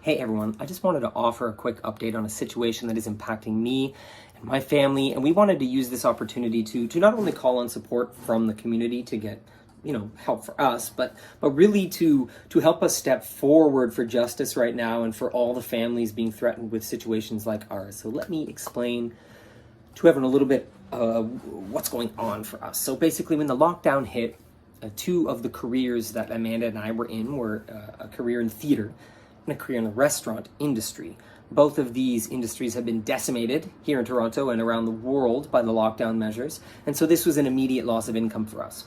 Hey everyone, I just wanted to offer a quick update on a situation that is impacting me and my family, and we wanted to use this opportunity to not only call on support from the community to get help for us, but really to help us step forward for justice right now and for all the families being threatened with situations like ours. So let me explain to everyone a little bit what's going on for us. So basically, when the lockdown hit, two of the careers that Amanda and I were in were a career in theater and a career in the restaurant industry. Both of these industries have been decimated here in Toronto and around the world by the lockdown measures, and so this was an immediate loss of income for us.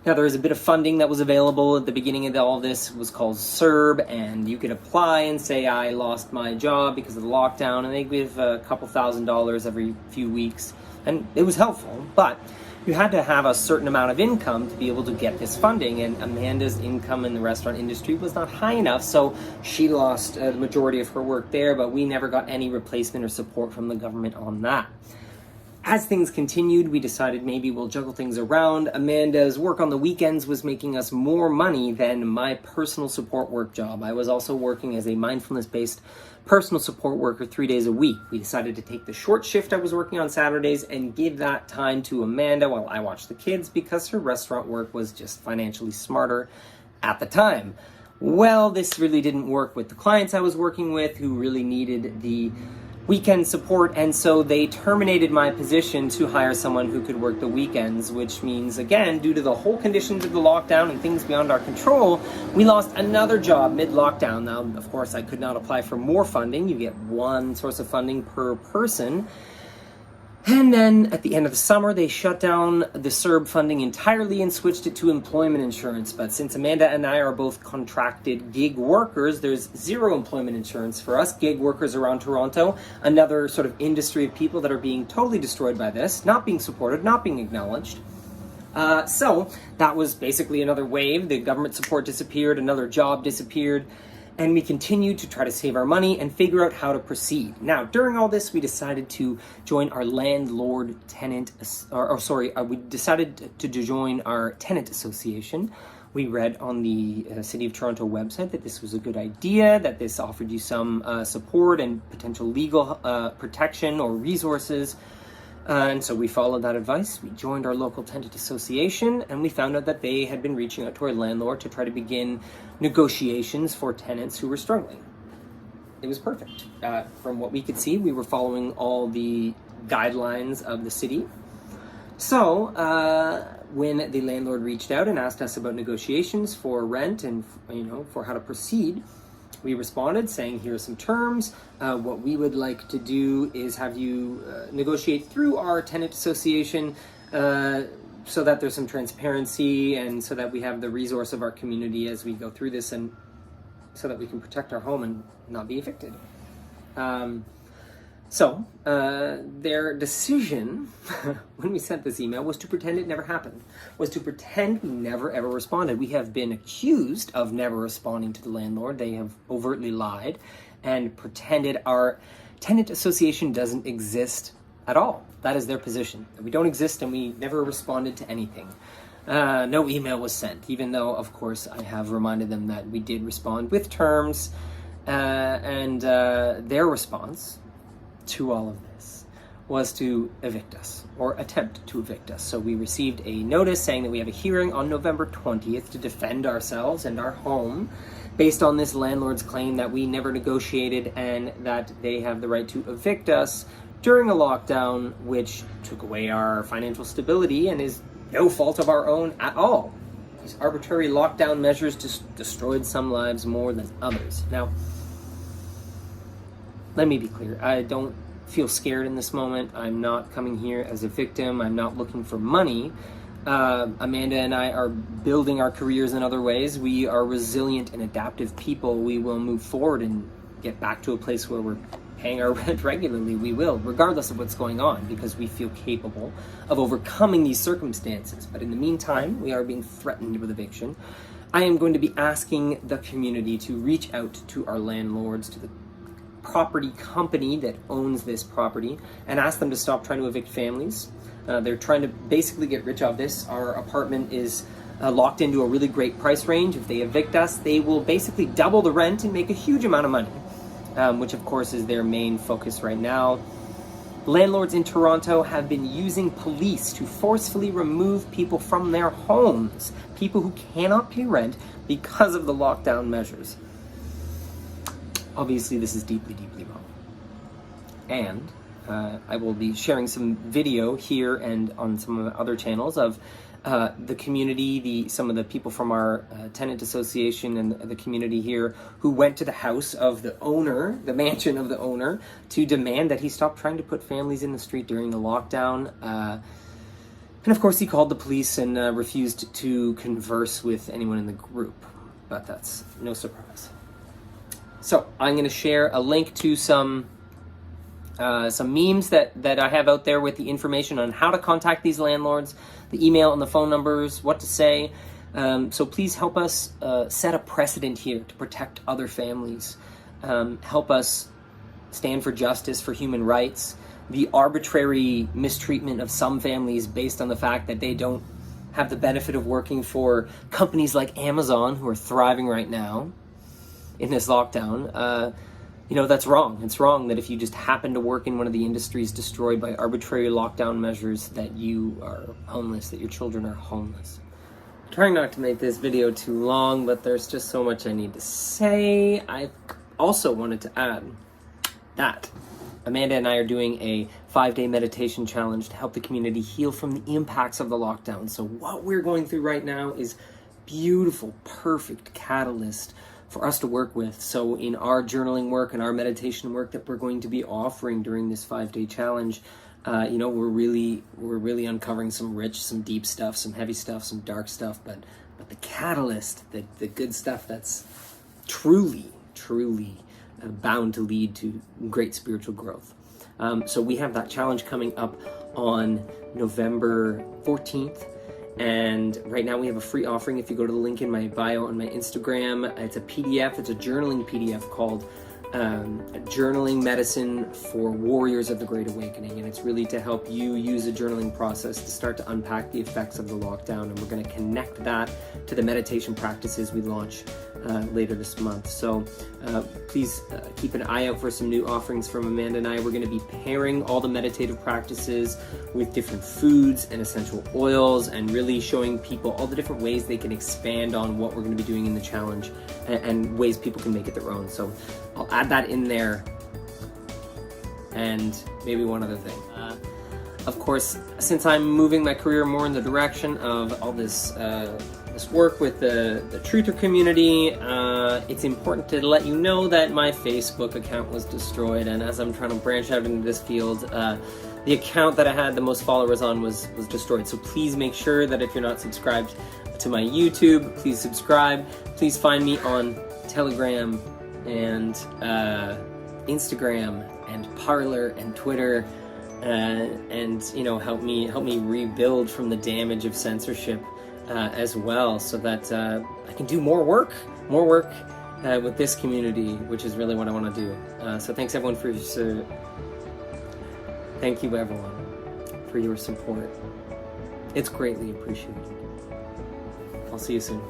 Now, there was a bit of funding that was available at the beginning of all this. It was called CERB, and you could apply and say, I lost my job because of the lockdown, and they give a couple $1,000s every few weeks, and it was helpful, but you had to have a certain amount of income to be able to get this funding, and Amanda's income in the restaurant industry was not high enough, so she lost the majority of her work there, but we never got any replacement or support from the government on that. As things continued, we decided maybe we'll juggle things around. Amanda's work on the weekends was making us more money than my personal support work job. I was also working as a mindfulness-based personal support worker 3 days a week. We decided to take the short shift I was working on Saturdays and give that time to Amanda while I watched the kids because her restaurant work was just financially smarter at the time. Well, this really didn't work with the clients I was working with who really needed the weekend support, and so they terminated my position to hire someone who could work the weekends, which means, again, due to the whole conditions of the lockdown and things beyond our control, we lost another job mid-lockdown. Now, of course, I could not apply for more funding. You get one source of funding per person. And then at the end of the summer, they shut down the CERB funding entirely and switched it to employment insurance. But since Amanda and I are both contracted gig workers, there's zero employment insurance for us gig workers around Toronto, another sort of industry of people that are being totally destroyed by this, not being supported, not being acknowledged. So that was basically another wave. The government support disappeared, another job disappeared, and we continued to try to save our money and figure out how to proceed. Now, during all this, we decided to join our we decided to join our tenant association. We read on the City of Toronto website that this was a good idea, that this offered you some support and potential legal protection or resources. And so we followed that advice. We joined our local tenant association, and we found out that they had been reaching out to our landlord to try to begin negotiations for tenants who were struggling. It was perfect. From what we could see, we were following all the guidelines of the city. So when the landlord reached out and asked us about negotiations for rent and for how to proceed, we responded saying, here are some terms. What we would like to do is have you negotiate through our tenant association so that there's some transparency and so that we have the resource of our community as we go through this and so that we can protect our home and not be evicted. So their decision when we sent this email was to pretend it never happened, was to pretend we never ever responded. We have been accused of never responding to the landlord. They have overtly lied and pretended our tenant association doesn't exist at all. That is their position. We don't exist and we never responded to anything. No email was sent, even though, of course, I have reminded them that we did respond with terms, and their response to all of this was to evict us, or attempt to evict us. So we received a notice saying that we have a hearing on November 20th to defend ourselves and our home based on this landlord's claim that we never negotiated and that they have the right to evict us during a lockdown, which took away our financial stability and is no fault of our own at all. These arbitrary lockdown measures just destroyed some lives more than others. Now, let me be clear. I don't feel scared in this moment. I'm not coming here as a victim. I'm not looking for money. Amanda and I are building our careers in other ways. We are resilient and adaptive people. We will move forward and get back to a place where we're paying our rent regularly. We will, regardless of what's going on, because we feel capable of overcoming these circumstances. But in the meantime, we are being threatened with eviction. I am going to be asking the community to reach out to our landlords, to the property company that owns this property, and ask them to stop trying to evict families. They're trying to basically get rich off this. Our apartment is locked into a really great price range. If they evict us, they will basically double the rent and make a huge amount of money. which of course is their main focus right now. Landlords in Toronto have been using police to forcefully remove people from their homes, people who cannot pay rent because of the lockdown measures. Obviously, this is deeply, deeply wrong. And I will be sharing some video here and on some of the other channels of the community, some of the people from our tenant association and the community here who went to the house of the owner, the mansion of the owner, to demand that he stop trying to put families in the street during the lockdown. And of course he called the police and refused to converse with anyone in the group, but that's no surprise. So I'm going to share a link to some memes that I have out there with the information on how to contact these landlords, the email and the phone numbers, what to say. So please help us set a precedent here to protect other families. Help us stand for justice, for human rights. The arbitrary mistreatment of some families based on the fact that they don't have the benefit of working for companies like Amazon, who are thriving right now in this lockdown. That's wrong. It's wrong that if you just happen to work in one of the industries destroyed by arbitrary lockdown measures, that you are homeless, that your children are homeless. I'm trying not to make this video too long, but there's just so much I need to say. I also wanted to add that Amanda and I are doing a 5-day meditation challenge to help the community heal from the impacts of the lockdown. So what we're going through right now is beautiful, perfect catalyst for us to work with. So in our journaling work and our meditation work that we're going to be offering during this 5-day challenge, we're really uncovering some rich, some deep stuff, some heavy stuff, some dark stuff, but the catalyst, the good stuff that's truly bound to lead to great spiritual growth. So we have that challenge coming up on November 14th. And right now we have a free offering. If you go to the link in my bio on my Instagram, it's a PDF, it's a journaling PDF called Journaling Medicine for Warriors of the Great Awakening. And it's really to help you use a journaling process to start to unpack the effects of the lockdown. And we're going to connect that to the meditation practices we launch later this month. So please keep an eye out for some new offerings from Amanda and I. We're going to be pairing all the meditative practices with different foods and essential oils, and really showing people all the different ways they can expand on what we're going to be doing in the challenge, and ways people can make it their own. So I'll add that in there. And maybe one other thing. Of course, since I'm moving my career more in the direction of all this work with the truther community, it's important to let you know that my Facebook account was destroyed, and as I'm trying to branch out into this field, the account that I had the most followers on was destroyed. So please make sure that if you're not subscribed to my YouTube, please subscribe. Please find me on Telegram and Instagram and Parler and Twitter, and help me rebuild from the damage of censorship as well, so that I can do more work with this community, which is really what I want to do. So thanks everyone for your thank you everyone for your support. It's greatly appreciated. I'll see you soon.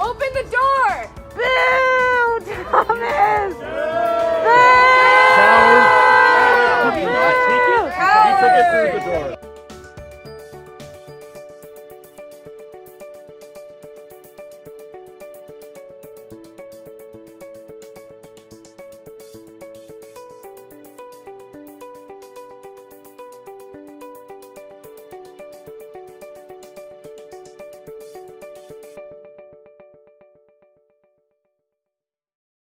Open the door! Boo! Thomas! Boo! He took it through the door.